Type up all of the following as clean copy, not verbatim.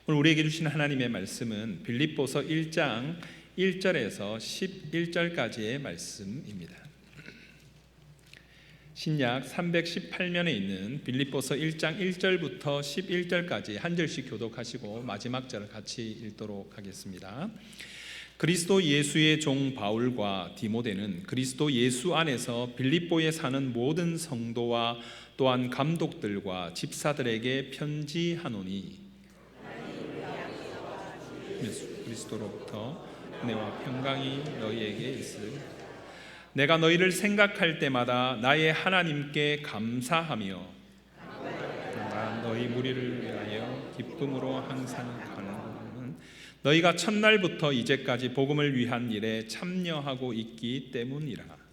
오늘 우리에게 주신 하나님의 말씀은 빌립보서 1장 1절에서 11절까지의 말씀입니다. 신약 318면에 있는 빌립보서 1장 1절부터 11절까지 한 절씩 교독하시고 마지막 절을 같이 읽도록 하겠습니다. 그리스도 예수의 종 바울과 디모데는 그리스도 예수 안에서 빌립보에 사는 모든 성도와 또한 감독들과 집사들에게 편지하노니 예수 그리스도로부터 은혜와 평강이 너희에게 있으리. 내가 너희를 생각할 때마다 나의 하나님께 감사하며 내가 너희 무리를 위하여 기쁨으로 항상 간구하는 너희가 첫날부터 이제까지 복음을 위한 일에 참여하고 있기 때문이라.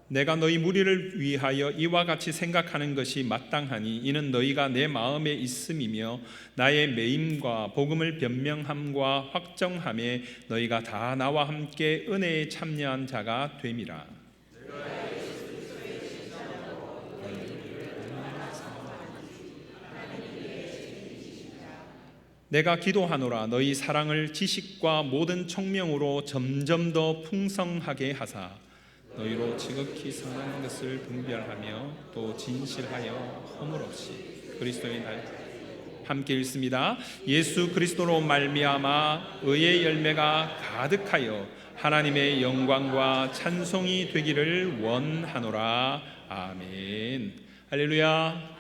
내가 너희 무리를 위하여 이와 같이 생각하는 것이 마땅하니 이는 너희가 내 마음에 있음이며 나의 매임과 복음을 변명함과 확정함에 너희가 다 나와 함께 은혜에 참여한 자가 됨이라. 내가 기도하노라 너희 사랑을 지식과 모든 총명으로 점점 더 풍성하게 하사 너희로 지극히 선한 것을 분별하며 또 진실하여 허물 없이 그리스도의 날 함께 읽습니다. 예수 그리스도로 말미암아 의의 열매가 가득하여 하나님의 영광과 찬송이 되기를 원하노라. 아멘. 할렐루야.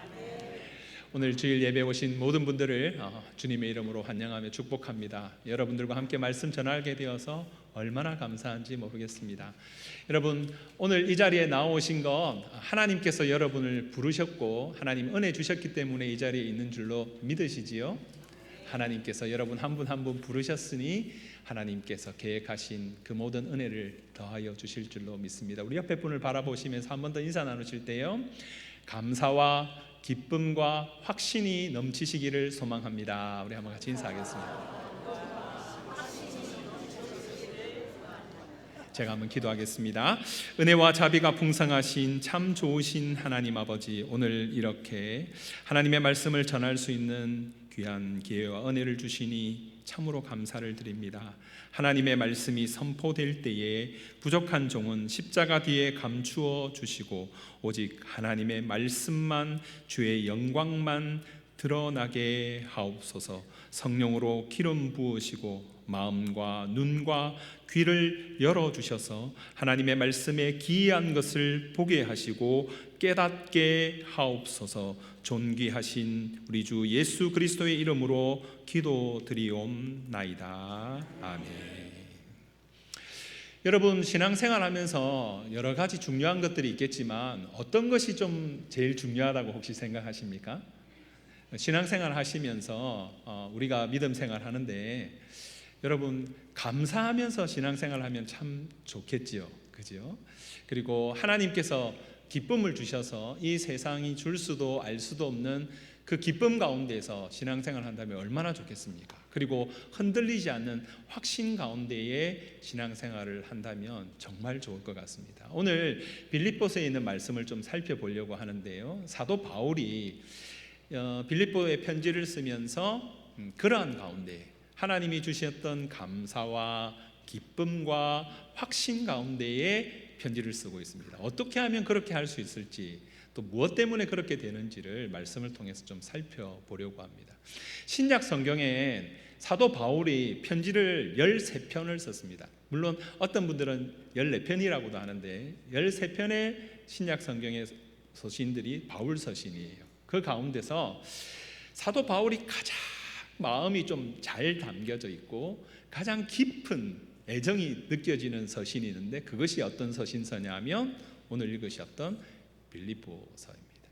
오늘 주일 예배 오신 모든 분들을 주님의 이름으로 환영하며 축복합니다. 여러분들과 함께 말씀 전하게 되어서 얼마나 감사한지 모르겠습니다. 여러분, 오늘 이 자리에 나오신 건 하나님께서 여러분을 부르셨고 하나님 은혜 주셨기 때문에 이 자리에 있는 줄로 믿으시지요? 하나님께서 여러분 한 분 한 분 부르셨으니 하나님께서 계획하신 그 모든 은혜를 더하여 주실 줄로 믿습니다. 우리 옆에 분을 바라보시면서 한 번 더 인사 나누실 때요, 감사와 기쁨과 확신이 넘치시기를 소망합니다. 우리 한번 같이 인사하겠습니다. 제가 한번 기도하겠습니다. 은혜와 자비가 풍성하신 참 좋으신 하나님 아버지, 오늘 이렇게 하나님의 말씀을 전할 수 있는 귀한 기회와 은혜를 주시니 참으로 감사를 드립니다. 하나님의 말씀이 선포될 때에 부족한 종은 십자가 뒤에 감추어 주시고 오직 하나님의 말씀만, 주의 영광만 드러나게 하옵소서. 성령으로 기름 부으시고 마음과 눈과 귀를 열어주셔서 하나님의 말씀에 기이한 것을 보게 하시고 깨닫게 하옵소서. 존귀하신 우리 주 예수 그리스도의 이름으로 기도드리옵나이다. 아멘. 여러분, 신앙생활하면서 여러 가지 중요한 것들이 있겠지만 어떤 것이 좀 제일 중요하다고 혹시 생각하십니까? 신앙생활 하시면서 우리가 믿음 생활 하는데 여러분, 감사하면서 신앙생활 하면 참 좋겠지요, 그죠? 그리고 하나님께서 기쁨을 주셔서 이 세상이 줄 수도 알 수도 없는 그 기쁨 가운데서 신앙생활 한다면 얼마나 좋겠습니까? 그리고 흔들리지 않는 확신 가운데에 신앙생활을 한다면 정말 좋을 것 같습니다. 오늘 빌립보서에 있는 말씀을 좀 살펴보려고 하는데요, 사도 바울이 빌립보에 편지를 쓰면서 그러한 가운데 하나님이 주셨던 감사와 기쁨과 확신 가운데에 편지를 쓰고 있습니다. 어떻게 하면 그렇게 할 수 있을지, 또 무엇 때문에 그렇게 되는지를 말씀을 통해서 좀 살펴보려고 합니다. 신약 성경에 사도 바울이 편지를 13편을 썼습니다. 물론 어떤 분들은 14편이라고도 하는데 13편의 신약 성경의 서신들이 바울 서신이에요. 그 가운데서 사도 바울이 가장 마음이 좀 잘 담겨져 있고 가장 깊은 애정이 느껴지는 서신이 있는데 그것이 어떤 서신서냐면 오늘 읽으셨던 빌립보서입니다.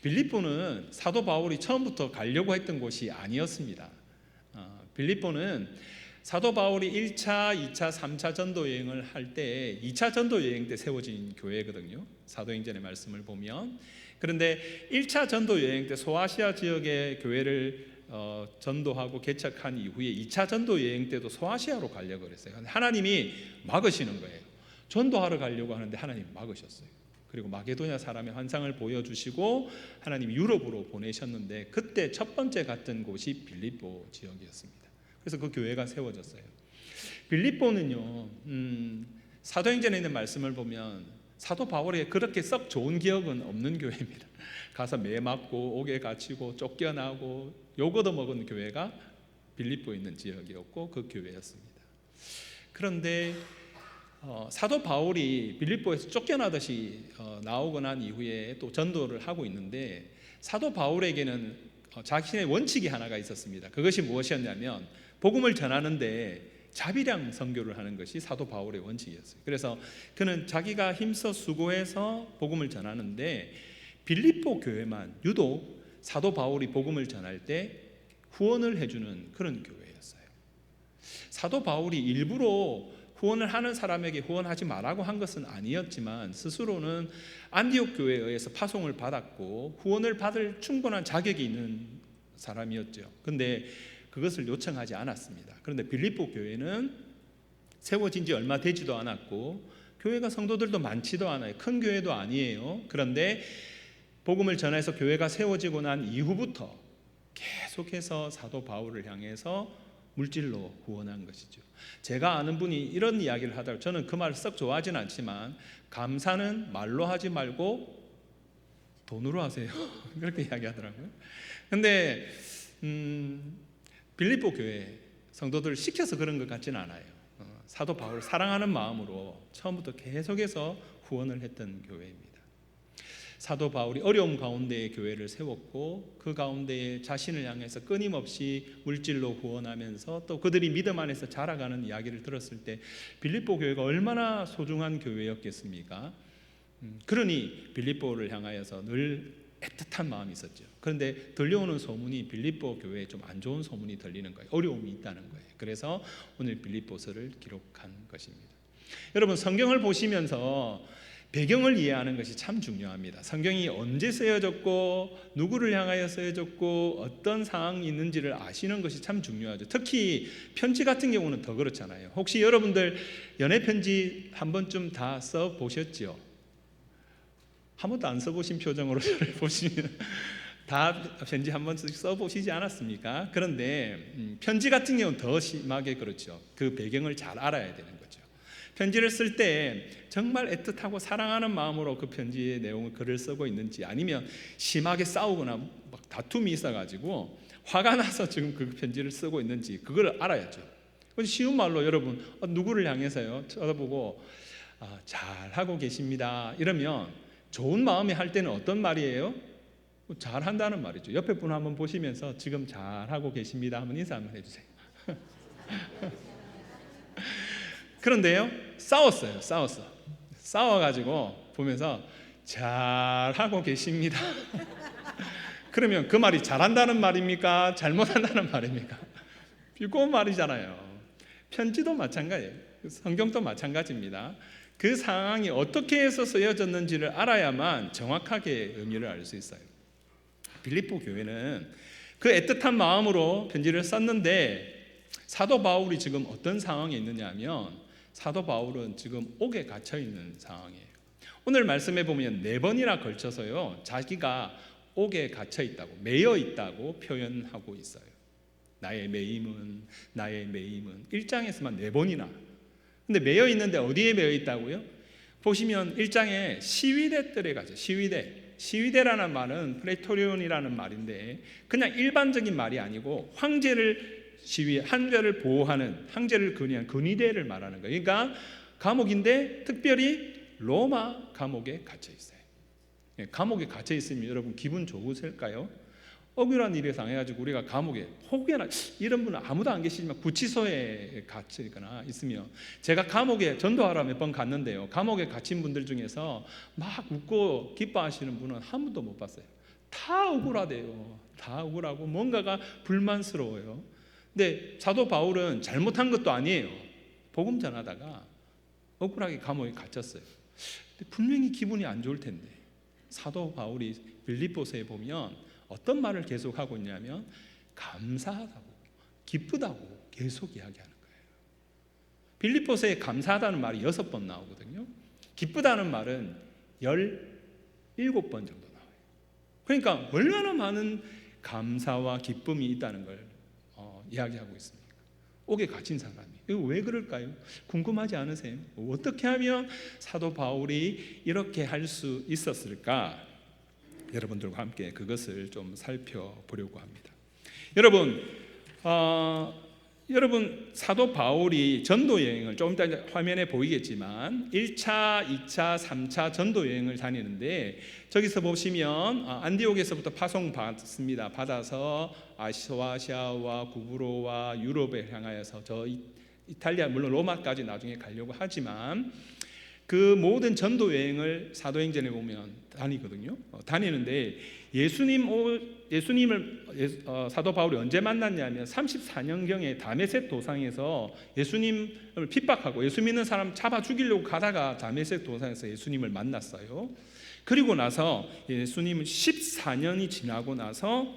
빌립보는 사도 바울이 처음부터 가려고 했던 곳이 아니었습니다. 빌립보는 사도 바울이 1차, 2차, 3차 전도 여행을 할 때 2차 전도 여행 때 세워진 교회거든요. 사도행전의 말씀을 보면. 그런데 1차 전도 여행 때 소아시아 지역의 교회를 전도하고 개척한 이후에 2차 전도 여행 때도 소아시아로 가려고 그랬어요. 하나님이 막으시는 거예요. 전도하러 가려고 하는데 하나님 막으셨어요. 그리고 마게도냐 사람의 환상을 보여주시고 하나님이 유럽으로 보내셨는데 그때 첫 번째 갔던 곳이 빌립보 지역이었습니다. 그래서 그 교회가 세워졌어요. 빌립보는요, 사도행전에 있는 말씀을 보면 사도 바울이 그렇게 썩 좋은 기억은 없는 교회입니다. 가서 매 맞고 옥에 갇히고 쫓겨나고 욕 얻어먹은 교회가 빌립보에 있는 지역이었고 그 교회였습니다. 그런데 사도 바울이 빌립보에서 쫓겨나듯이 나오고 난 이후에 또 전도를 하고 있는데 사도 바울에게는 자신의 원칙이 하나가 있었습니다. 그것이 무엇이었냐면 복음을 전하는데 자비량 선교를 하는 것이 사도 바울의 원칙이었어요. 그래서 그는 자기가 힘써 수고해서 복음을 전하는데 빌립보 교회만 유독 사도 바울이 복음을 전할 때 후원을 해주는 그런 교회였어요. 사도 바울이 일부러 후원을 하는 사람에게 후원하지 말라고 한 것은 아니었지만 스스로는 안디옥 교회에 의해서 파송을 받았고 후원을 받을 충분한 자격이 있는 사람이었죠. 그런데 그것을 요청하지 않았습니다. 그런데 빌립보 교회는 세워진 지 얼마 되지도 않았고 교회가 성도들도 많지도 않아요. 큰 교회도 아니에요. 그런데 복음을 전해서 교회가 세워지고 난 이후부터 계속해서 사도 바울을 향해서 물질로 후원한 것이죠. 제가 아는 분이 이런 이야기를 하더라고요. 저는 그 말을 썩 좋아하진 않지만 감사는 말로 하지 말고 돈으로 하세요. 그렇게 이야기하더라고요. 근데 빌립보 교회 성도들을 시켜서 그런 것 같지는 않아요. 사도 바울을 사랑하는 마음으로 처음부터 계속해서 후원을 했던 교회입니다. 사도 바울이 어려움 가운데에 교회를 세웠고 그 가운데에 자신을 향해서 끊임없이 물질로 후원하면서 또 그들이 믿음 안에서 자라가는 이야기를 들었을 때 빌립보 교회가 얼마나 소중한 교회였겠습니까? 그러니 빌립보를 향하여서 늘 애틋한 마음이 있었죠. 그런데 들려오는 소문이 빌립보 교회에 좀 안 좋은 소문이 들리는 거예요. 어려움이 있다는 거예요. 그래서 오늘 빌립보서를 기록한 것입니다. 여러분 성경을 보시면서 배경을 이해하는 것이 참 중요합니다. 성경이 언제 쓰여졌고 누구를 향하여 쓰여졌고 어떤 상황이 있는지를 아시는 것이 참 중요하죠. 특히 편지 같은 경우는 더 그렇잖아요. 혹시 여러분들 연애 편지 한 번쯤 다 써보셨죠? 한 번도 안 써보신 표정으로 저를 보시면 다 편지 한 번씩 써보시지 않았습니까? 그런데 편지 같은 경우는 더 심하게 그렇죠. 그 배경을 잘 알아야 되는 거죠. 편지를 쓸 때 정말 애틋하고 사랑하는 마음으로 그 편지의 내용을 글을 쓰고 있는지 아니면 심하게 싸우거나 막 다툼이 있어가지고 화가 나서 지금 그 편지를 쓰고 있는지 그걸 알아야죠. 쉬운 말로 여러분 누구를 향해서요 쳐다보고 잘하고 계십니다 이러면 좋은 마음에 할 때는 어떤 말이에요? 잘한다는 말이죠. 옆에 분 한번 보시면서 지금 잘하고 계십니다 한번 인사 한번 해주세요. 그런데요 싸워가지고 보면서 잘하고 계십니다. 그러면 그 말이 잘한다는 말입니까? 잘못한다는 말입니까? 비꼬은 말이잖아요. 편지도 마찬가지예요. 성경도 마찬가지입니다. 그 상황이 어떻게 해서 쓰여졌는지를 알아야만 정확하게 의미를 알 수 있어요. 빌립보 교회는 그 애틋한 마음으로 편지를 썼는데 사도 바울이 지금 어떤 상황에 있느냐 하면 사도 바울은 지금 옥에 갇혀 있는 상황이에요. 오늘 말씀해 보면 4번이나 걸쳐서요 자기가 옥에 갇혀 있다고 매여 있다고 표현하고 있어요. 나의 매임은 1장에서만 4번이나. 근데 매여 있는데 어디에 매여 있다고요? 보시면 1장에 시위대들에 가죠. 시위대라는 말은 프레토리온이라는 말인데 그냥 일반적인 말이 아니고 황제를 보호하는 황제를 근위한 근위대를 말하는 거예요. 그러니까 감옥인데 특별히 로마 감옥에 갇혀 있어요. 감옥에 갇혀 있으면 여러분 기분 좋으실까요? 억울한 일에 당해가지고 우리가 감옥에 혹여나 이런 분은 아무도 안 계시지만 구치소에 갇히거나 있으면 제가 감옥에 전도하러 몇 번 갔는데요 감옥에 갇힌 분들 중에서 막 웃고 기뻐하시는 분은 한 분도 못 봤어요. 다 억울하대요. 다 억울하고 뭔가가 불만스러워요. 근데 사도 바울은 잘못한 것도 아니에요. 복음 전하다가 억울하게 감옥에 갇혔어요. 근데 분명히 기분이 안 좋을 텐데 사도 바울이 빌립보서에 보면 어떤 말을 계속하고 있냐면 감사하다고 기쁘다고 계속 이야기하는 거예요. 빌립보서에 감사하다는 말이 6번 나오거든요. 기쁘다는 말은 17번 정도 나와요. 그러니까 얼마나 많은 감사와 기쁨이 있다는 걸 이야기하고 있습니다. 옥에 갇힌 사람이 이거 왜 그럴까요? 궁금하지 않으세요? 어떻게 하면 사도 바울이 이렇게 할 수 있었을까? 여러분들과 함께 그것을 좀 살펴보려고 합니다. 여러분 사도 바울이 전도 여행을 조금 이따 화면에 보이겠지만 1차, 2차, 3차 전도 여행을 다니는데 저기서 보시면 안디옥에서부터 파송받습니다. 받아서 아시아와 구브로와 유럽에 향하여서 저 이탈리아 물론 로마까지 나중에 가려고 하지만 그 모든 전도 여행을 사도행전에 보면 다니거든요. 다니는데 예수님을 사도 바울이 언제 만났냐면 34년경에 다메섹 도상에서 예수님을 핍박하고 예수 믿는 사람 잡아 죽이려고 가다가 다메섹 도상에서 예수님을 만났어요. 그리고 나서 예수님은 14년이 지나고 나서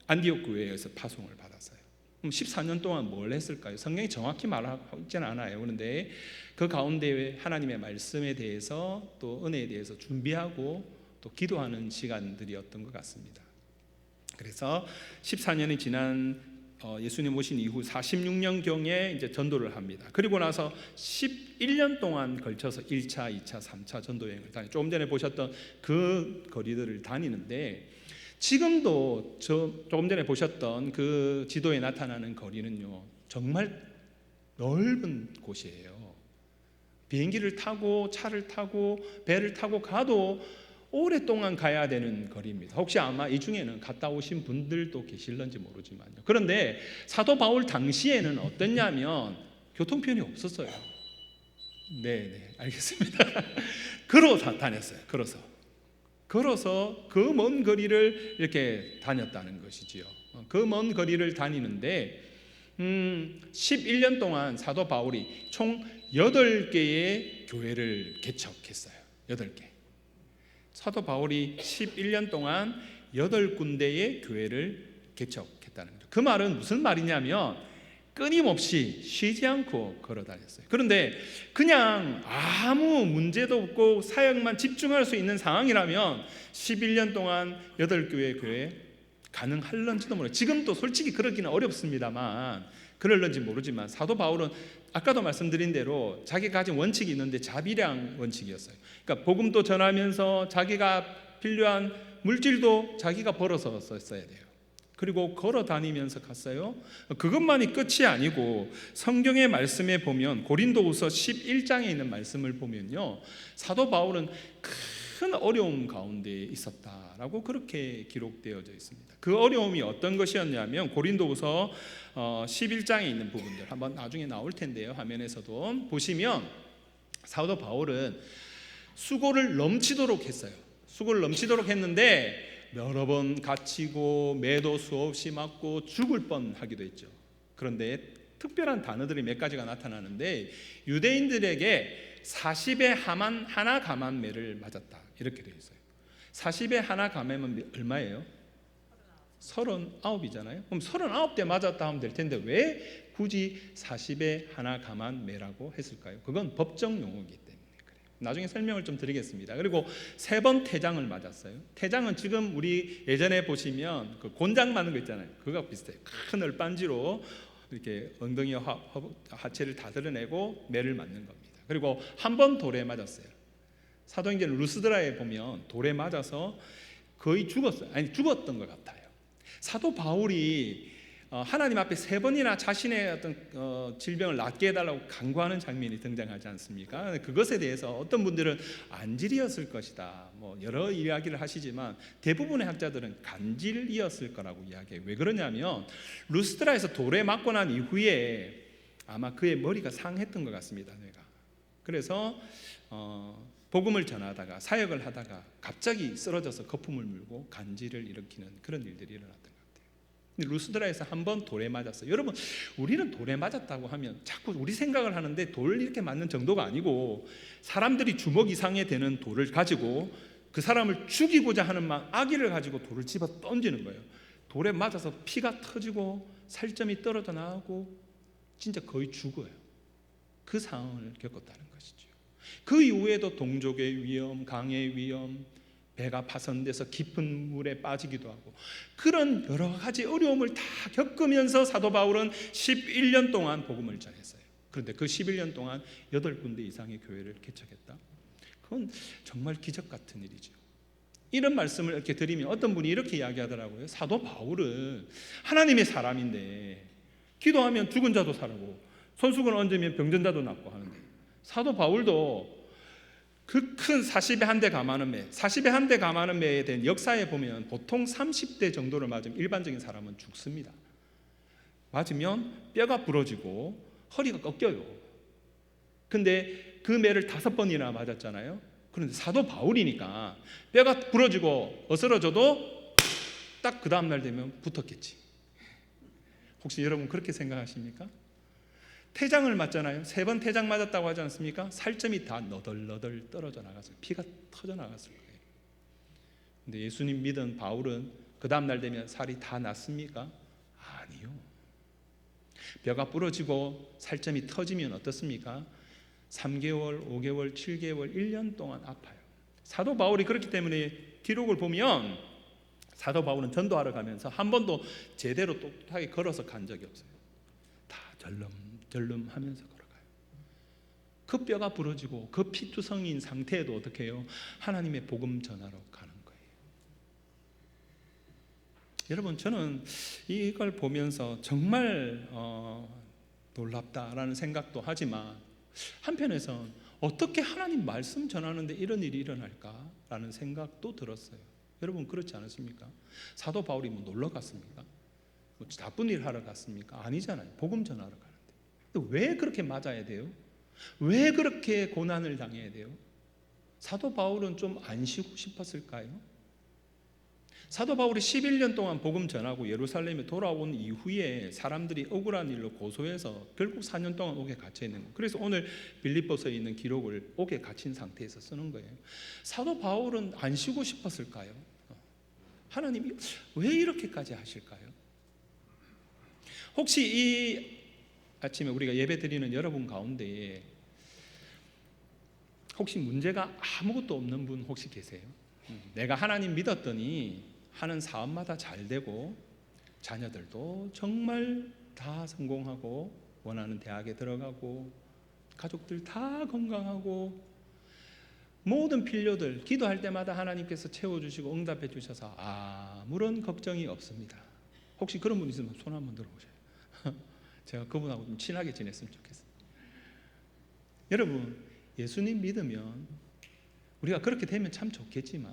안디옥 교회에서 파송을 받았어요. 그럼 14년 동안 뭘 했을까요? 성경이 정확히 말하고 있지는 않아요. 그런데 그 가운데 하나님의 말씀에 대해서 또 은혜에 대해서 준비하고 또 기도하는 시간들이었던 것 같습니다. 그래서 14년이 지난 예수님 오신 이후 46년경에 이제 전도를 합니다. 그리고 나서 11년 동안 걸쳐서 1차, 2차, 3차 전도 여행을 다니. 조금 전에 보셨던 그 거리들을 다니는데 지금도 조금 전에 보셨던 그 지도에 나타나는 거리는요 정말 넓은 곳이에요. 비행기를 타고 차를 타고 배를 타고 가도 오랫동안 가야 되는 거리입니다. 혹시 아마 이 중에는 갔다 오신 분들도 계실런지 모르지만요. 그런데 사도 바울 당시에는 어땠냐면 교통편이 없었어요. 네, 알겠습니다. 걸어서 다녔어요. 걸어서 그 먼 거리를 이렇게 다녔다는 것이지요. 그 먼 거리를 다니는데 11년 동안 사도 바울이 총 8개의 교회를 개척했어요. 8개. 사도 바울이 11년 동안 8군데의 교회를 개척했다는 거죠. 그 말은 무슨 말이냐면 끊임없이 쉬지 않고 걸어 다녔어요. 그런데 그냥 아무 문제도 없고 사역만 집중할 수 있는 상황이라면 11년 동안 8교회 교회 가능할런지도 모르겠어요. 지금도 솔직히 그러기는 어렵습니다만 그럴런지 모르지만 사도 바울은 아까도 말씀드린 대로 자기가 가진 원칙이 있는데 자비량 원칙이었어요. 그러니까 복음도 전하면서 자기가 필요한 물질도 자기가 벌어서 썼어야 돼요. 그리고 걸어 다니면서 갔어요. 그것만이 끝이 아니고 성경의 말씀에 보면 고린도후서 11장에 있는 말씀을 보면요 사도 바울은 큰 어려움 가운데 있었다라고 그렇게 기록되어져 있습니다. 그 어려움이 어떤 것이었냐면 고린도후서 11장에 있는 부분들 한번 나중에 나올 텐데요. 화면에서도 보시면 사도 바울은 수고를 넘치도록 했어요. 수고를 넘치도록 했는데 여러 번 갇히고 매도 수없이 맞고 죽을 뻔하기도 했죠. 그런데 특별한 단어들이 몇 가지가 나타나는데 유대인들에게 40의 하나 가만매를 맞았다 이렇게 되어 있어요. 40의 하나 가만매는 얼마예요? 39이잖아요. 그럼 39대 맞았다 하면 될 텐데 왜 굳이 40의 하나 가만매라고 했을까요? 그건 법정 용어이기 때문에 그래요. 나중에 설명을 좀 드리겠습니다. 그리고 3번 태장을 맞았어요. 태장은 지금 우리 예전에 보시면 그 곤장 맞는 거 있잖아요. 그거하고 비슷해요. 큰 얼반지로 이렇게 엉덩이와 하체를 다 드러내고 매를 맞는 겁니다. 그리고 한 번 돌에 맞았어요. 사도행전 루스드라에 보면 돌에 맞아서 거의 죽었어요. 아니 죽었던 것 같아요. 사도 바울이 하나님 앞에 3번이나 자신의 어떤 질병을 낫게 해달라고 간구하는 장면이 등장하지 않습니까? 그것에 대해서 어떤 분들은 안질이었을 것이다 뭐 여러 이야기를 하시지만 대부분의 학자들은 간질이었을 거라고 이야기해요. 왜 그러냐면 루스드라에서 돌에 맞고 난 이후에 아마 그의 머리가 상했던 것 같습니다. 뇌가. 그래서 복음을 전하다가 사역을 하다가 갑자기 쓰러져서 거품을 물고 간질을 일으키는 그런 일들이 일어났던 것 같아요. 근데 루스드라에서 한 번 돌에 맞았어요. 여러분 우리는 돌에 맞았다고 하면 자꾸 우리 생각을 하는데 돌 이렇게 맞는 정도가 아니고 사람들이 주먹 이상에 되는 돌을 가지고 그 사람을 죽이고자 하는 악의를 가지고 돌을 집어 던지는 거예요. 돌에 맞아서 피가 터지고 살점이 떨어져 나오고 진짜 거의 죽어요. 그 상황을 겪었다는 것이죠. 그 이후에도 동족의 위험, 강의 위험, 배가 파손돼서 깊은 물에 빠지기도 하고 그런 여러 가지 어려움을 다 겪으면서 사도 바울은 11년 동안 복음을 전했어요. 그런데 그 11년 동안 8군데 이상의 교회를 개척했다. 그건 정말 기적 같은 일이죠. 이런 말씀을 이렇게 드리면 어떤 분이 이렇게 이야기하더라고요. 사도 바울은 하나님의 사람인데 기도하면 죽은 자도 살고 손수건 얹으면 병든 자도 낫고 하는데 사도 바울도 그 큰 40에 한 대 감하는 매, 40에 한 대 감하는 매에 대한 역사에 보면 보통 30대 정도를 맞으면 일반적인 사람은 죽습니다. 맞으면 뼈가 부러지고 허리가 꺾여요. 근데 그 매를 5번이나 맞았잖아요. 그런데 사도 바울이니까 뼈가 부러지고 어스러져도 딱 그 다음날 되면 붙었겠지. 혹시 여러분 그렇게 생각하십니까? 태장을 맞잖아요. 3번 태장 맞았다고 하지 않습니까? 살점이 다 너덜너덜 떨어져 나갔어요. 피가 터져 나갔을 거예요. 근데 예수님 믿은 바울은 그 다음날 되면 살이 다 났습니까? 아니요. 뼈가 부러지고 살점이 터지면 어떻습니까? 3개월, 5개월, 7개월, 1년 동안 아파요. 사도 바울이 그렇기 때문에 기록을 보면 사도 바울은 전도하러 가면서 한 번도 제대로 똑똑하게 걸어서 간 적이 없어요. 다 절름절름 하면서 걸어가요. 그 뼈가 부러지고 그 피투성이인 상태에도 어떻게 해요? 하나님의 복음 전하러 가는 거예요. 여러분 저는 이걸 보면서 정말 놀랍다라는 생각도 하지만 한편에선 어떻게 하나님 말씀 전하는데 이런 일이 일어날까라는 생각도 들었어요. 여러분 그렇지 않으십니까? 사도 바울이 뭐 놀러 갔습니까? 뭐 나쁜 일 하러 갔습니까? 아니잖아요. 복음 전하러 가는데. 근데 왜 그렇게 맞아야 돼요? 왜 그렇게 고난을 당해야 돼요? 사도 바울은 좀 안 쉬고 싶었을까요? 사도 바울이 11년 동안 복음 전하고 예루살렘에 돌아온 이후에 사람들이 억울한 일로 고소해서 결국 4년 동안 옥에 갇혀 있는 거예요. 그래서 오늘 빌립보서에 있는 기록을 옥에 갇힌 상태에서 쓰는 거예요. 사도 바울은 안 쉬고 싶었을까요? 하나님이 왜 이렇게까지 하실까요? 혹시 이 아침에 우리가 예배 드리는 여러분 가운데에 혹시 문제가 아무것도 없는 분 혹시 계세요? 내가 하나님 믿었더니 하는 사업마다 잘 되고 자녀들도 정말 다 성공하고 원하는 대학에 들어가고 가족들 다 건강하고 모든 필요들 기도할 때마다 하나님께서 채워주시고 응답해 주셔서 아무런 걱정이 없습니다. 혹시 그런 분 있으면 손 한번 들어보세요. 제가 그분하고 좀 친하게 지냈으면 좋겠어요. 여러분 예수님 믿으면 우리가 그렇게 되면 참 좋겠지만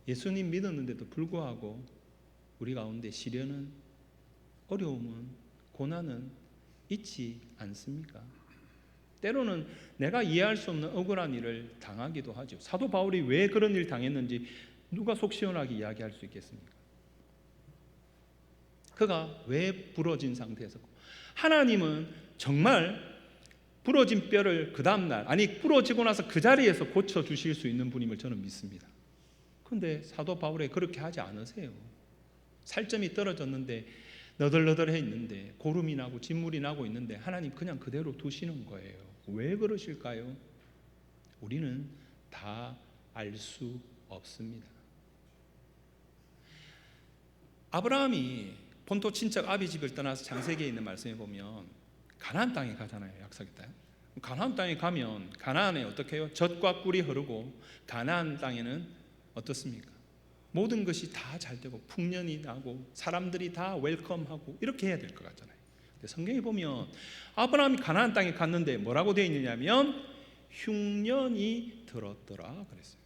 예수님 믿었는데도 불구하고 우리 가운데 시련은 어려움은 고난은 있지 않습니까? 때로는 내가 이해할 수 없는 억울한 일을 당하기도 하죠. 사도 바울이 왜 그런 일 당했는지 누가 속 시원하게 이야기할 수 있겠습니까? 그가 왜 부러진 상태에서 하나님은 정말 부러진 뼈를 그 다음날 아니 부러지고 나서 그 자리에서 고쳐주실 수 있는 분임을 저는 믿습니다. 그런데 사도 바울이 그렇게 하지 않으세요. 살점이 떨어졌는데 너덜너덜해 있는데 고름이 나고 진물이 나고 있는데 하나님 그냥 그대로 두시는 거예요. 왜 그러실까요? 우리는 다 알 수 없습니다. 아브라함이 본토 친척 아비 집을 떠나서 창세기에 있는 말씀에 보면 가나안 땅에 가잖아요. 약속의 땅. 가나안 땅에 가면 가나안에 어떻게 해요? 젖과 꿀이 흐르고 가나안 땅에는 어떻습니까? 모든 것이 다 잘 되고 풍년이 나고 사람들이 다 웰컴하고 이렇게 해야 될 것 같잖아요. 근데 성경에 보면 아브라함이 가나안 땅에 갔는데 뭐라고 되어 있느냐면 흉년이 들었더라 그랬어요.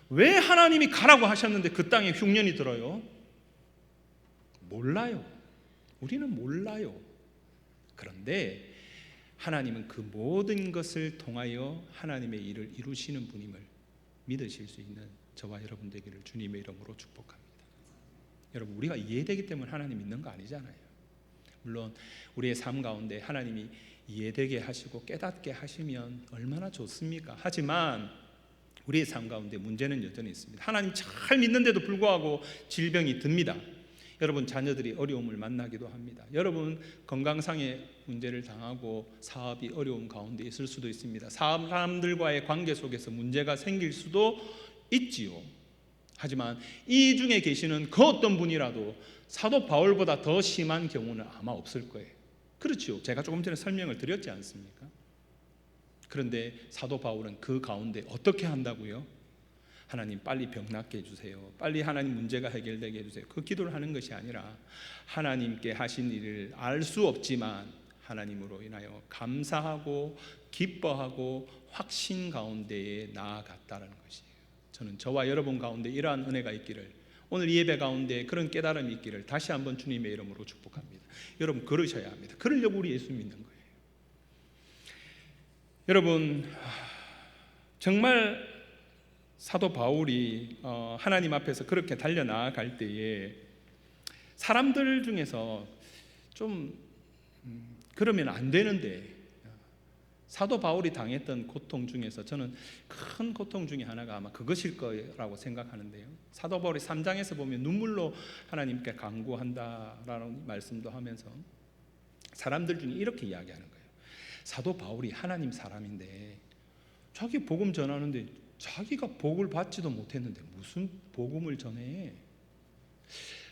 왜 하나님이 가라고 하셨는데 그 땅에 흉년이 들어요? 몰라요. 우리는 몰라요. 그런데 하나님은 그 모든 것을 통하여 하나님의 일을 이루시는 분임을 믿으실 수 있는 저와 여러분 되기를 주님의 이름으로 축복합니다. 여러분 우리가 이해되기 때문에 하나님 믿는 거 아니잖아요. 물론 우리의 삶 가운데 하나님이 이해되게 하시고 깨닫게 하시면 얼마나 좋습니까? 하지만 우리의 삶 가운데 문제는 여전히 있습니다. 하나님 잘 믿는데도 불구하고 질병이 듭니다. 여러분 자녀들이 어려움을 만나기도 합니다. 여러분 건강상의 문제를 당하고 사업이 어려운 가운데 있을 수도 있습니다. 사람들과의 관계 속에서 문제가 생길 수도 있지요. 하지만 이 중에 계시는 그 어떤 분이라도 사도 바울보다 더 심한 경우는 아마 없을 거예요. 그렇죠. 제가 조금 전에 설명을 드렸지 않습니까? 그런데 사도 바울은 그 가운데 어떻게 한다고요? 하나님 빨리 병 낫게 해주세요. 빨리 하나님 문제가 해결되게 해주세요. 그 기도를 하는 것이 아니라 하나님께 하신 일을 알 수 없지만 하나님으로 인하여 감사하고 기뻐하고 확신 가운데에 나아갔다는 것이에요. 저는 저와 여러분 가운데 이러한 은혜가 있기를, 오늘 이 예배 가운데 그런 깨달음이 있기를 다시 한번 주님의 이름으로 축복합니다. 여러분 그러셔야 합니다. 그러려고 우리 예수 믿는 거예요. 여러분 정말 사도 바울이 하나님 앞에서 그렇게 달려나갈 때에 사람들 중에서 좀 그러면 안 되는데 사도 바울이 당했던 고통 중에서 저는 큰 고통 중에 하나가 아마 그것일 거라고 생각하는데요. 사도 바울이 3장에서 보면 눈물로 하나님께 간구한다라는 말씀도 하면서 사람들 중에 이렇게 이야기하는 거예요. 사도 바울이 하나님 사람인데 자기 복음 전하는데 자기가 복을 받지도 못했는데 무슨 복음을 전해?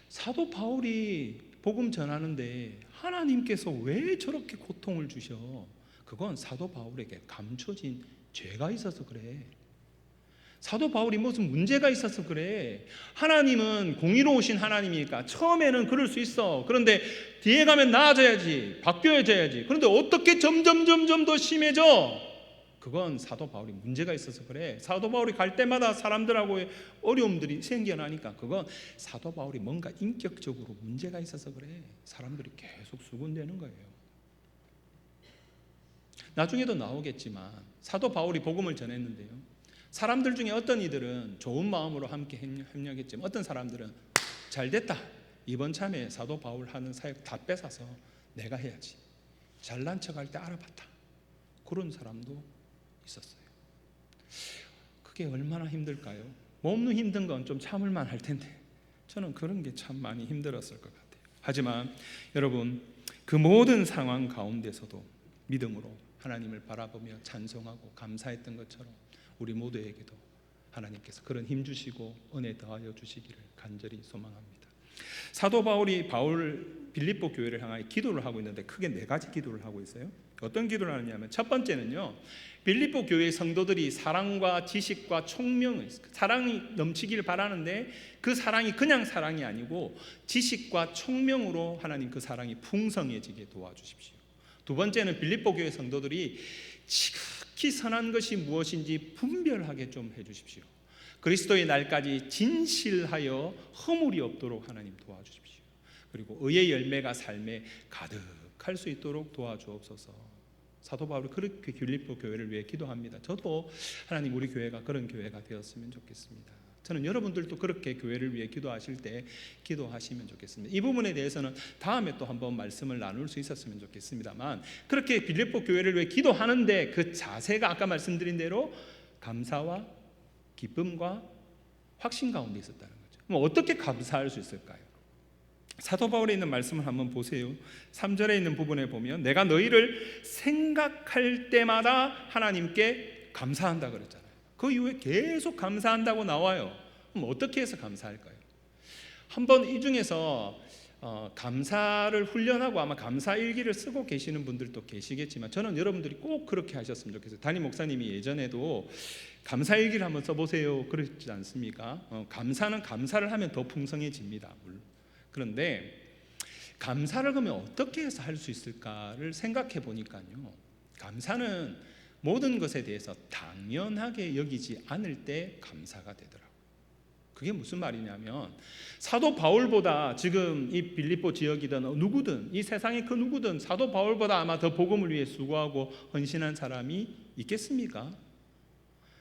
사도 바울이 복음 전하는데 하나님께서 왜 저렇게 고통을 주셔? 그건 사도 바울에게 감춰진 죄가 있어서 그래. 사도 바울이 무슨 문제가 있어서 그래. 하나님은 공의로우신 하나님이니까 처음에는 그럴 수 있어. 그런데 뒤에 가면 나아져야지, 바뀌어져야지. 그런데 어떻게 점점 더 심해져? 그건 사도 바울이 문제가 있어서 그래. 사도 바울이 갈 때마다 사람들하고의 어려움들이 생겨나니까 그건 사도 바울이 뭔가 인격적으로 문제가 있어서 그래. 사람들이 계속 수군대는 거예요. 나중에도 나오겠지만 사도 바울이 복음을 전했는데요, 사람들 중에 어떤 이들은 좋은 마음으로 함께 협력했지만 어떤 사람들은 잘됐다, 이번 참에 사도 바울 하는 사역 다 뺏어서 내가 해야지, 잘난 척할 때 알아봤다, 그런 사람도 있었어요. 그게 얼마나 힘들까요? 몸은 힘든 건 좀 참을만 할 텐데 저는 그런 게 참 많이 힘들었을 것 같아요. 하지만 여러분 그 모든 상황 가운데서도 믿음으로 하나님을 바라보며 찬송하고 감사했던 것처럼 우리 모두에게도 하나님께서 그런 힘 주시고 은혜 더하여 주시기를 간절히 소망합니다. 사도 바울이 빌립보 교회를 향하여 기도를 하고 있는데 크게 4가지 기도를 하고 있어요. 어떤 기도를 하느냐면 첫 번째는요, 빌립보 교회의 성도들이 사랑과 지식과 총명의 사랑이 넘치길 바라는데 그 사랑이 그냥 사랑이 아니고 지식과 총명으로 하나님 그 사랑이 풍성해지게 도와주십시오. 두 번째는 빌립보 교회 성도들이 지극히 선한 것이 무엇인지 분별하게 좀 해주십시오. 그리스도의 날까지 진실하여 허물이 없도록 하나님 도와주십시오. 그리고 의의 열매가 삶에 가득할 수 있도록 도와주옵소서. 사도 바울이 그렇게 빌립보 교회를 위해 기도합니다. 저도 하나님 우리 교회가 그런 교회가 되었으면 좋겠습니다. 저는 여러분들도 그렇게 교회를 위해 기도하실 때 기도하시면 좋겠습니다. 이 부분에 대해서는 다음에 또 한번 말씀을 나눌 수 있었으면 좋겠습니다만, 그렇게 빌립보 교회를 위해 기도하는데 그 자세가 아까 말씀드린 대로 감사와 기쁨과 확신 가운데 있었다는 거죠. 그럼 어떻게 감사할 수 있을까요? 사도 바울에 있는 말씀을 한번 보세요. 3절에 있는 부분에 보면 내가 너희를 생각할 때마다 하나님께 감사한다 그랬잖아요. 그 이후에 계속 감사한다고 나와요. 그럼 어떻게 해서 감사할까요? 한번 이 중에서 감사를 훈련하고 아마 감사 일기를 쓰고 계시는 분들도 계시겠지만 저는 여러분들이 꼭 그렇게 하셨으면 좋겠어요. 담임 목사님이 예전에도 감사 일기를 한번 써보세요 그러지 않습니까? 감사는 감사를 하면 더 풍성해집니다. 그런데 감사를 그러면 어떻게 해서 할 수 있을까를 생각해 보니까요, 감사는 모든 것에 대해서 당연하게 여기지 않을 때 감사가 되더라고요. 그게 무슨 말이냐면 사도 바울보다 지금 이 빌립보 지역이든 누구든 이 세상의 그 누구든 사도 바울보다 아마 더 복음을 위해 수고하고 헌신한 사람이 있겠습니까?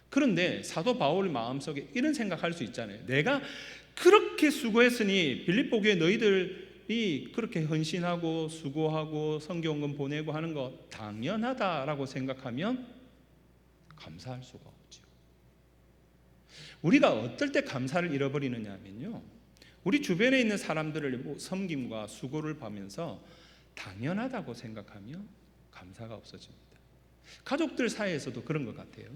그런데 사도 바울 마음속에 이런 생각할 수 있잖아요. 내가 그렇게 수고했으니 빌립보 교회 너희들이 그렇게 헌신하고 수고하고 성경금 보내고 하는 거 당연하다라고 생각하면 감사할 수가 없죠. 우리가 어떨 때 감사를 잃어버리느냐 하면요, 우리 주변에 있는 사람들을 섬김과 수고를 보면서 당연하다고 생각하면 감사가 없어집니다. 가족들 사이에서도 그런 것 같아요.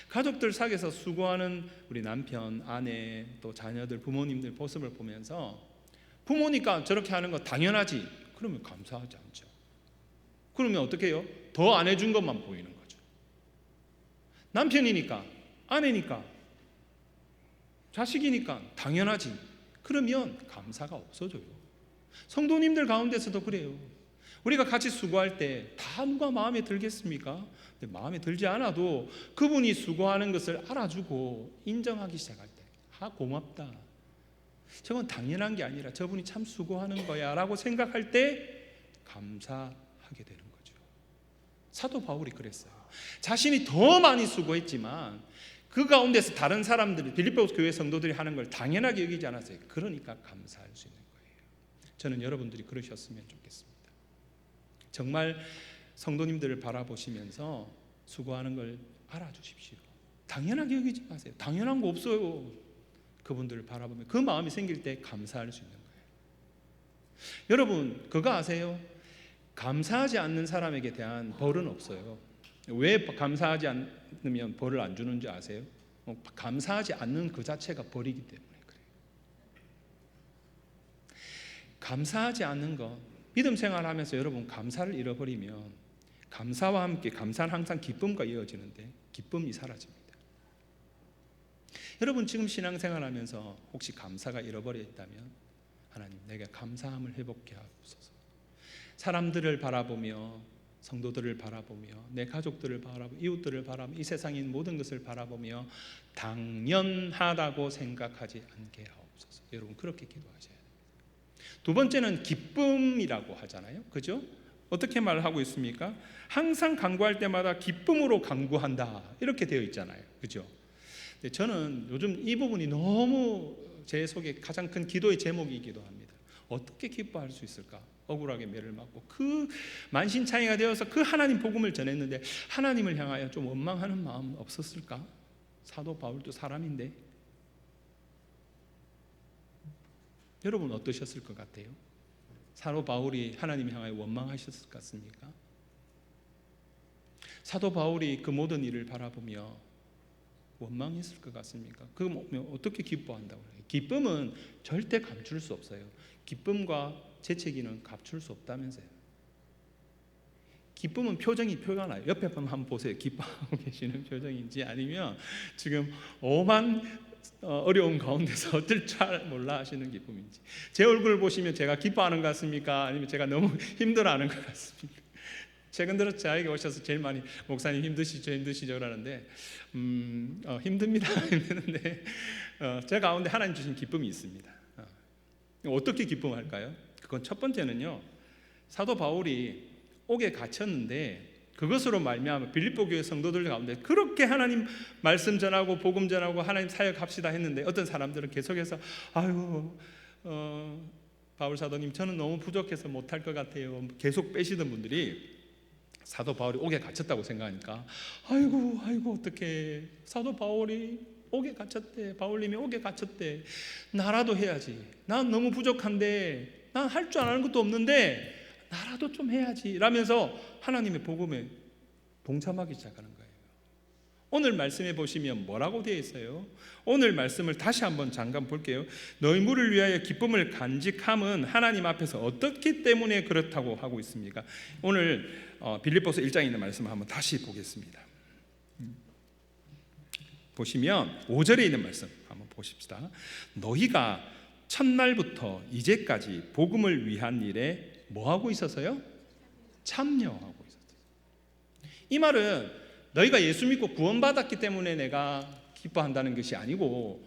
가족들 사이에서 수고하는 우리 남편, 아내, 또 자녀들, 부모님들 모습을 보면서 부모니까 저렇게 하는 거 당연하지. 그러면 감사하지 않죠. 그러면 어떻게 해요? 더 안 해준 것만 보이는 거죠. 남편이니까, 아내니까, 자식이니까 당연하지. 그러면 감사가 없어져요. 성도님들 가운데서도 그래요. 우리가 같이 수고할 때 다 누가 마음에 들겠습니까? 근데 마음에 들지 않아도 그분이 수고하는 것을 알아주고 인정하기 시작할 때, 고맙다. 저건 당연한 게 아니라 저분이 참 수고하는 거야 라고 생각할 때 감사하게 되는 거죠. 사도 바울이 그랬어요. 자신이 더 많이 수고했지만 그 가운데서 다른 사람들이, 빌립보 교회 성도들이 하는 걸 당연하게 여기지 않았어요. 그러니까 감사할 수 있는 거예요. 저는 여러분들이 그러셨으면 좋겠습니다. 정말 성도님들을 바라보시면서 수고하는 걸 알아주십시오. 당연하게 여기지 마세요. 당연한 거 없어요. 그분들을 바라보면 그 마음이 생길 때 감사할 수 있는 거예요. 여러분 그거 아세요? 감사하지 않는 사람에게 대한 벌은 없어요. 왜 감사하지 않으면 벌을 안 주는지 아세요? 감사하지 않는 그 자체가 벌이기 때문에 그래요. 감사하지 않는 것, 믿음 생활하면서 여러분 감사를 잃어버리면 감사와 함께, 감사는 항상 기쁨과 이어지는데 기쁨이 사라집니다. 여러분 지금 신앙생활하면서 혹시 감사가 잃어버렸다면 하나님 내가 감사함을 회복해 하옵소서. 사람들을 바라보며, 성도들을 바라보며, 내 가족들을 바라보며, 이웃들을 바라보며, 이 세상에 있는 모든 것을 바라보며 당연하다고 생각하지 않게 하옵소서. 여러분 그렇게 기도하셔야 됩니다. 두 번째는 기쁨이라고 하잖아요. 그죠? 어떻게 말하고 있습니까? 항상 간구할 때마다 기쁨으로 간구한다 이렇게 되어 있잖아요. 그죠? 근데 저는 요즘 이 부분이 너무 제 속에 가장 큰 기도의 제목이기도 합니다. 어떻게 기뻐할 수 있을까? 억울하게 매를 맞고 그 만신창이가 되어서 그 하나님 복음을 전했는데 하나님을 향하여 좀 원망하는 마음 없었을까? 사도 바울도 사람인데. 여러분 어떠셨을 것 같아요? 사도 바울이 하나님 향하여 원망하셨을 것 같습니까? 사도 바울이 그 모든 일을 바라보며 원망했을 것 같습니까? 그럼 어떻게 기뻐한다고 해요? 기쁨은 절대 감출 수 없어요. 기쁨과 재채기는 감출 수 없다면서요. 기쁨은 표정이 표현나요. 옆에 한번 보세요. 기뻐하고 계시는 표정인지 아니면 지금 오만 어려운 가운데서 어쩔 줄 몰라 하시는 기쁨인지. 제 얼굴을 보시면 제가 기뻐하는 것 같습니까? 아니면 제가 너무 힘들어하는 것 같습니까? 최근 들어 저에게 오셔서 제일 많이 목사님 힘드시죠 그러는데 힘듭니다. 힘드는데 제 가운데 하나님 주신 기쁨이 있습니다. 어떻게 기쁨할까요? 그건 첫 번째는요, 사도 바울이 옥에 갇혔는데 그것으로 말미암아 빌립보 교회 성도들 가운데 그렇게 하나님 말씀 전하고 복음 전하고 하나님 사역합시다 했는데 어떤 사람들은 계속해서 아이고 바울 사도님 저는 너무 부족해서 못할 것 같아요 계속 빼시던 분들이 사도 바울이 옥에 갇혔다고 생각하니까 아이고 어떡해, 사도 바울이 옥에 갇혔대, 바울님이 옥에 갇혔대, 나라도 해야지, 난 너무 부족한데, 난 할 줄 아는 것도 없는데 나라도 좀 해야지 라면서 하나님의 복음에 동참하기 시작하는 거예요. 오늘 말씀에 보시면 뭐라고 되어 있어요? 오늘 말씀을 다시 한번 잠깐 볼게요. 너희 무를 위하여 기쁨을 간직함은 하나님 앞에서 어떻기 때문에 그렇다고 하고 있습니까? 오늘 빌립보서 1장에 있는 말씀을 한번 다시 보겠습니다. 보시면 5절에 있는 말씀 한번 보십시다. 너희가 첫날부터 이제까지 복음을 위한 일에 뭐하고 있었어요? 참여하고 있었어요. 이 말은 너희가 예수 믿고 구원받았기 때문에 내가 기뻐한다는 것이 아니고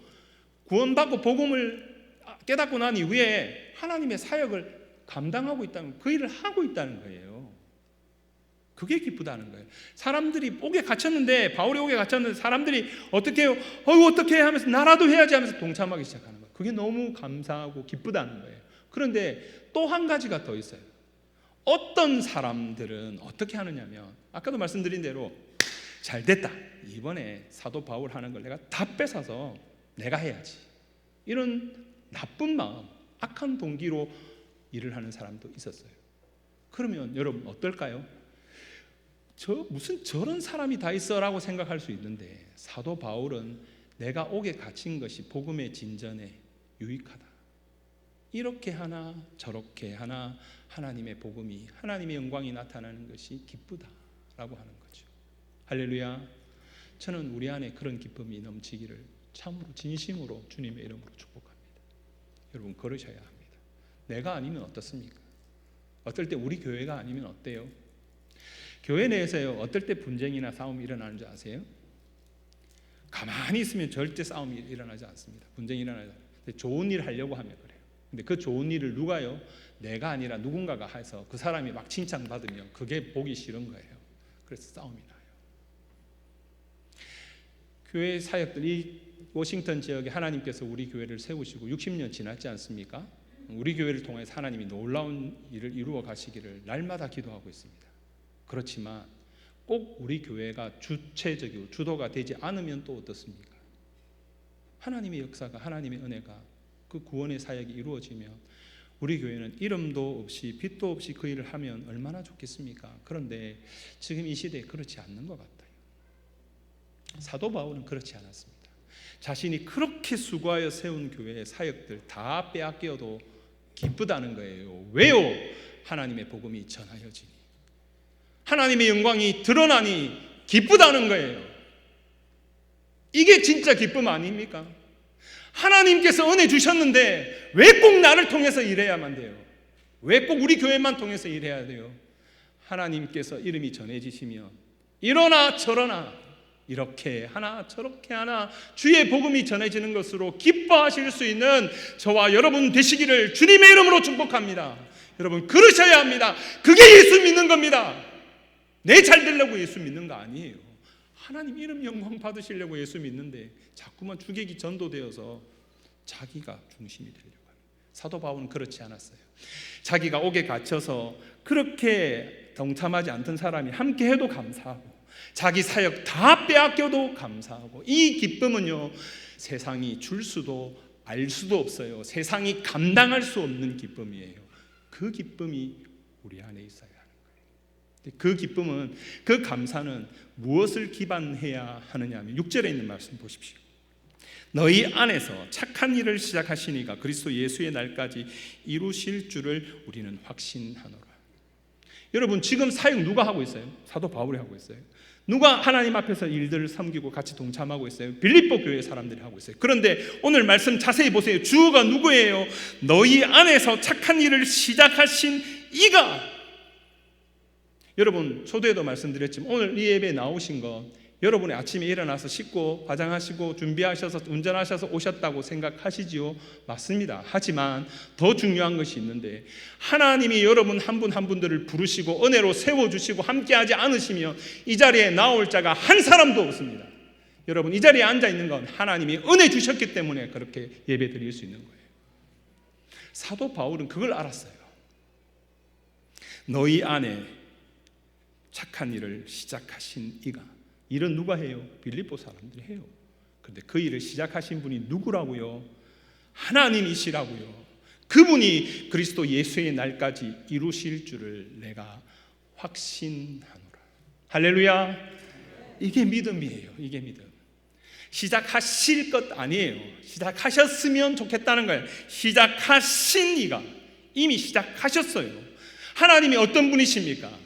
구원받고 복음을 깨닫고 난 이후에 하나님의 사역을 감당하고 있다는, 그 일을 하고 있다는 거예요. 그게 기쁘다는 거예요. 사람들이 옥에 갇혔는데, 바울이 옥에 갇혔는데 사람들이 어떻게 해요? 어떻게 하면서 나라도 해야지 하면서 동참하기 시작하는 거예요. 그게 너무 감사하고 기쁘다는 거예요. 그런데 또 한 가지가 더 있어요. 어떤 사람들은 어떻게 하느냐면, 아까도 말씀드린 대로 잘 됐다, 이번에 사도 바울 하는 걸 내가 다 뺏어서 내가 해야지, 이런 나쁜 마음, 악한 동기로 일을 하는 사람도 있었어요. 그러면 여러분 어떨까요? 무슨 저런 사람이 다 있어라고 생각할 수 있는데, 사도 바울은 내가 옥에 갇힌 것이 복음의 진전에 유익하다, 이렇게 하나 저렇게 하나 하나님의 복음이, 하나님의 영광이 나타나는 것이 기쁘다라고 하는 거죠. 할렐루야. 저는 우리 안에 그런 기쁨이 넘치기를 참으로 진심으로 주님의 이름으로 축복합니다. 여러분 그러셔야 합니다. 내가 아니면 어떻습니까? 어떨 때 우리 교회가 아니면 어때요? 교회 내에서요, 어떨 때 분쟁이나 싸움이 일어나는 줄 아세요? 가만히 있으면 절대 싸움이 일어나지 않습니다. 분쟁이 일어나지 않습니다. 좋은 일 하려고 하면 그래요. 근데 그 좋은 일을 누가요? 내가 아니라 누군가가 해서 그 사람이 막 칭찬받으면 그게 보기 싫은 거예요. 그래서 싸움이 나요. 교회 사역들이 워싱턴 지역에 하나님께서 우리 교회를 세우시고 60년 지났지 않습니까? 우리 교회를 통해서 하나님이 놀라운 일을 이루어 가시기를 날마다 기도하고 있습니다. 그렇지만 꼭 우리 교회가 주체적이고 주도가 되지 않으면 또 어떻습니까? 하나님의 역사가, 하나님의 은혜가, 그 구원의 사역이 이루어지면 우리 교회는 이름도 없이 빛도 없이 그 일을 하면 얼마나 좋겠습니까? 그런데 지금 이 시대에 그렇지 않는 것 같아요. 사도 바울은 그렇지 않았습니다. 자신이 그렇게 수고하여 세운 교회의 사역들 다 빼앗겨도 기쁘다는 거예요. 왜요? 하나님의 복음이 전하여지니, 하나님의 영광이 드러나니 기쁘다는 거예요. 이게 진짜 기쁨 아닙니까? 하나님께서 은혜 주셨는데 왜 꼭 나를 통해서 일해야만 돼요? 왜 꼭 우리 교회만 통해서 일해야 돼요? 하나님께서 이름이 전해지시면 이러나 저러나, 이렇게 하나 저렇게 하나 주의 복음이 전해지는 것으로 기뻐하실 수 있는 저와 여러분 되시기를 주님의 이름으로 축복합니다. 여러분 그러셔야 합니다. 그게 예수 믿는 겁니다. 내 잘 되려고 예수 믿는 거 아니에요. 하나님 이름 영광 받으시려고 예수 믿는데 자꾸만 주객이 전도되어서 자기가 중심이 되려고 합니다. 사도 바울은 그렇지 않았어요. 자기가 옥에 갇혀서 그렇게 동참하지 않던 사람이 함께 해도 감사하고, 자기 사역 다 빼앗겨도 감사하고, 이 기쁨은요 세상이 줄 수도 알 수도 없어요. 세상이 감당할 수 없는 기쁨이에요. 그 기쁨이 우리 안에 있어야 하는 거예요. 그 기쁨은, 그 감사는 무엇을 기반해야 하느냐 하면 6절에 있는 말씀 보십시오. 너희 안에서 착한 일을 시작하시니가 그리스도 예수의 날까지 이루실 줄을 우리는 확신하노라. 여러분 지금 사역 누가 하고 있어요? 사도 바울이 하고 있어요. 누가 하나님 앞에서 일들을 섬기고 같이 동참하고 있어요? 빌립보 교회 사람들이 하고 있어요. 그런데 오늘 말씀 자세히 보세요. 주어가 누구예요? 너희 안에서 착한 일을 시작하신 이가. 여러분 초대에도 말씀드렸지만 오늘 이 예배에 나오신 것, 여러분이 아침에 일어나서 씻고 화장하시고 준비하셔서 운전하셔서 오셨다고 생각하시지요? 맞습니다. 하지만 더 중요한 것이 있는데, 하나님이 여러분 한 분 한 분들을 부르시고 은혜로 세워주시고 함께하지 않으시면 이 자리에 나올 자가 한 사람도 없습니다. 여러분 이 자리에 앉아있는 건 하나님이 은혜 주셨기 때문에 그렇게 예배 드릴 수 있는 거예요. 사도 바울은 그걸 알았어요. 너희 안에 착한 일을 시작하신 이가. 일은 누가 해요? 빌립보 사람들이 해요. 그런데 그 일을 시작하신 분이 누구라고요? 하나님이시라고요. 그분이 그리스도 예수의 날까지 이루실 줄을 내가 확신하노라. 할렐루야. 이게 믿음이에요. 이게 믿음. 시작하실 것 아니에요. 시작하셨으면 좋겠다는 거예요. 시작하신 이가 이미 시작하셨어요. 하나님이 어떤 분이십니까?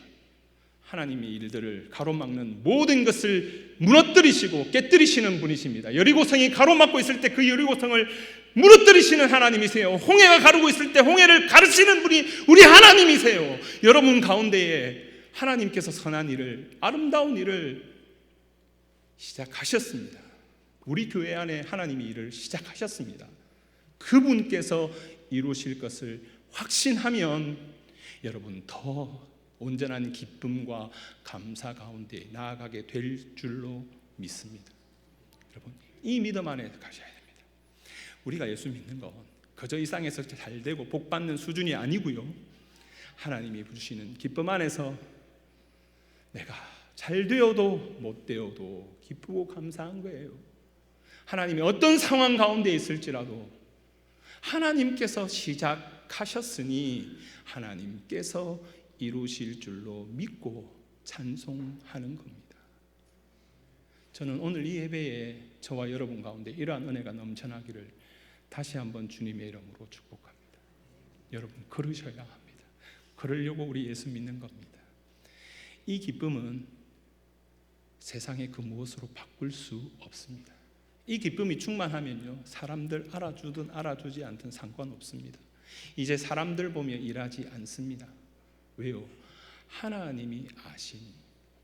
하나님의 일들을 가로막는 모든 것을 무너뜨리시고 깨뜨리시는 분이십니다. 여리고성이 가로막고 있을 때 그 여리고성을 무너뜨리시는 하나님이세요. 홍해가 가르고 있을 때 홍해를 가르치는 분이 우리 하나님이세요. 여러분 가운데에 하나님께서 선한 일을, 아름다운 일을 시작하셨습니다. 우리 교회 안에 하나님이 일을 시작하셨습니다. 그분께서 이루실 것을 확신하면 여러분 더 온전한 기쁨과 감사 가운데 나아가게 될 줄로 믿습니다. 여러분 이 믿음 안에 가셔야 됩니다. 우리가 예수 믿는 건 그저 이 땅에서 잘 되고 복 받는 수준이 아니고요, 하나님이 부르시는 기쁨 안에서 내가 잘 되어도 못 되어도 기쁘고 감사한 거예요. 하나님이 어떤 상황 가운데 있을지라도 하나님께서 시작하셨으니 하나님께서 이루실 줄로 믿고 찬송하는 겁니다. 저는 오늘 이 예배에 저와 여러분 가운데 이러한 은혜가 넘쳐나기를 다시 한번 주님의 이름으로 축복합니다. 여러분 그러셔야 합니다. 그러려고 우리 예수 믿는 겁니다. 이 기쁨은 세상의 그 무엇으로 바꿀 수 없습니다. 이 기쁨이 충만하면요, 사람들 알아주든 알아주지 않든 상관없습니다. 이제 사람들 보며 일하지 않습니다. 왜요? 하나님이 아시니.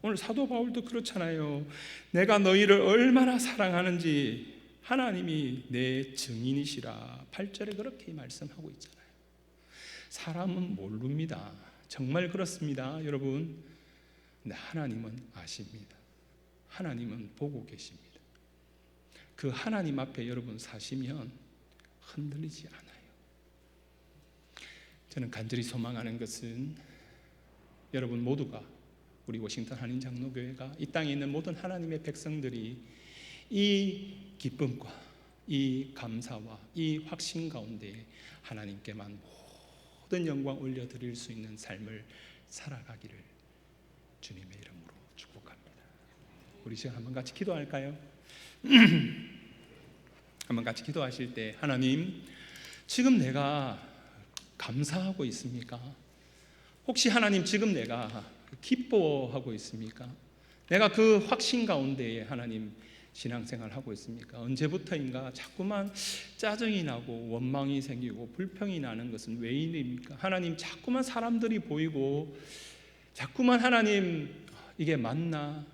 오늘 사도 바울도 그렇잖아요. 내가 너희를 얼마나 사랑하는지 하나님이 내 증인이시라. 8절에 그렇게 말씀하고 있잖아요. 사람은 모릅니다. 정말 그렇습니다, 여러분. 근데 하나님은 아십니다. 하나님은 보고 계십니다. 그 하나님 앞에 여러분 사시면 흔들리지 않아요. 저는 간절히 소망하는 것은 여러분 모두가, 우리 워싱턴 한인 장로교회가, 이 땅에 있는 모든 하나님의 백성들이 이 기쁨과 이 감사와 이 확신 가운데 하나님께만 모든 영광 올려드릴 수 있는 삶을 살아가기를 주님의 이름으로 축복합니다. 우리 지금 한번 같이 기도할까요? 한번 같이 기도하실 때, 하나님, 지금 내가 감사하고 있습니까? 혹시 하나님 지금 내가 기뻐하고 있습니까? 내가 그 확신 가운데에 하나님 신앙생활하고 있습니까? 언제부터인가 자꾸만 짜증이 나고 원망이 생기고 불평이 나는 것은 왜 일입니까? 하나님, 자꾸만 사람들이 보이고 자꾸만 하나님, 이게 맞나?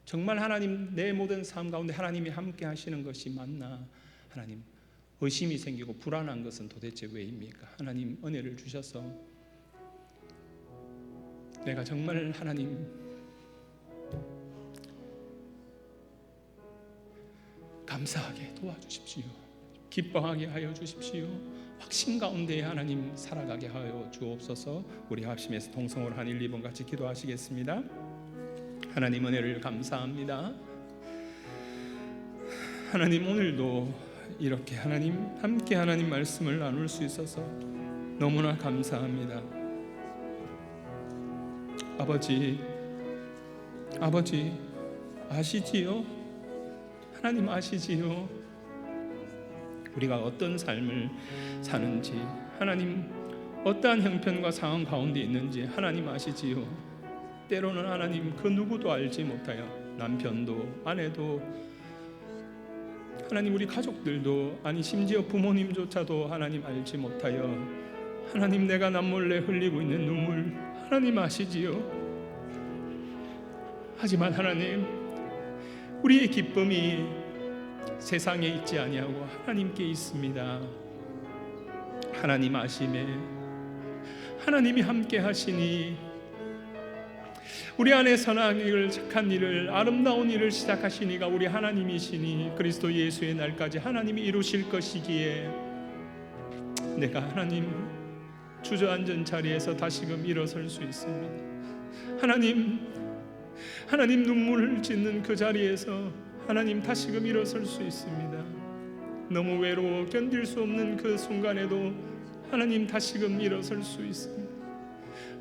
정말 하나님 내 모든 삶 가운데 하나님이 함께 하시는 것이 맞나? 하나님, 의심이 생기고 불안한 것은 도대체 왜입니까? 하나님 은혜를 주셔서 내가 정말 하나님 감사하게 도와주십시오. 기뻐하게 하여 주십시오. 확신 가운데 하나님 살아가게 하여 주옵소서. 우리 합심해서 통성으로 한 1, 2번 같이 기도하시겠습니다. 하나님 은혜를 감사합니다. 하나님 오늘도 이렇게 하나님 함께 하나님 말씀을 나눌 수 있어서 너무나 감사합니다. 아버지 아시지요? 하나님 아시지요? 우리가 어떤 삶을 사는지, 하나님 어떠한 형편과 상황 가운데 있는지 하나님 아시지요? 때로는 하나님 그 누구도 알지 못하여, 남편도 아내도 하나님 우리 가족들도, 아니 심지어 부모님조차도 하나님 알지 못하여 하나님 내가 남몰래 흘리고 있는 눈물 하나님 아시지요? 하지만 하나님, 우리의 기쁨이 세상에 있지 아니하고 하나님께 있습니다. 하나님 아심에 하나님이 함께 하시니 우리 안에 선한 일을, 착한 일을, 아름다운 일을 시작하신 이가 우리 하나님이시니 그리스도 예수의 날까지 하나님이 이루실 것이기에 내가 하나님 주저앉은 자리에서 다시금 일어설 수 있습니다. 하나님 눈물을 짓는 그 자리에서 하나님 다시금 일어설 수 있습니다. 너무 외로워 견딜 수 없는 그 순간에도 하나님 다시금 일어설 수 있습니다.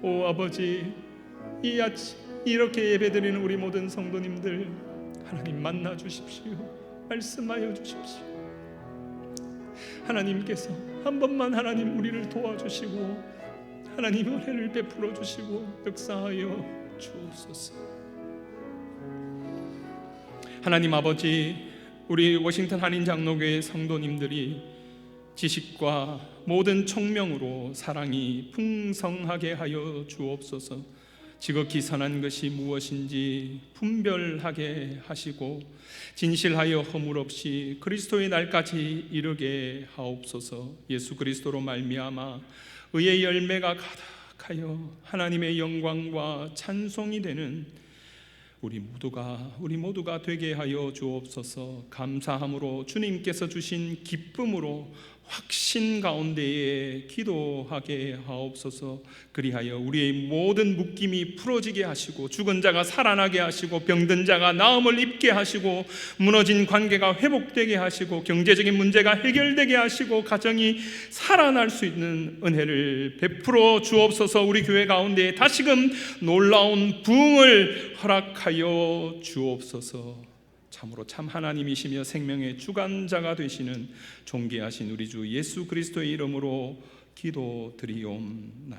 오 아버지, 이 아침 이렇게 예배드리는 우리 모든 성도님들 하나님 만나 주십시오. 말씀하여 주십시오. 하나님께서 한 번만 하나님 우리를 도와주시고 하나님 은혜를 베풀어 주시고 역사하여 주옵소서. 하나님 아버지, 우리 워싱턴 한인 장로교회 성도님들이 지식과 모든 총명으로 사랑이 풍성하게 하여 주옵소서. 지극히 선한 것이 무엇인지 분별하게 하시고 진실하여 허물 없이 그리스도의 날까지 이르게 하옵소서. 예수 그리스도로 말미암아 의의 열매가 가득하여 하나님의 영광과 찬송이 되는 우리 모두가 되게 하여 주옵소서. 감사함으로 주님께서 주신 기쁨으로 확신 가운데에 기도하게 하옵소서. 그리하여 우리의 모든 묶임이 풀어지게 하시고 죽은 자가 살아나게 하시고 병든 자가 나음을 입게 하시고 무너진 관계가 회복되게 하시고 경제적인 문제가 해결되게 하시고 가정이 살아날 수 있는 은혜를 베풀어 주옵소서. 우리 교회 가운데 다시금 놀라운 부흥을 허락하여 주옵소서. 참으로 참 하나님이시며 생명의 주관자가 되시는 존귀하신 우리 주 예수 그리스도의 이름으로 기도드리옵나이다.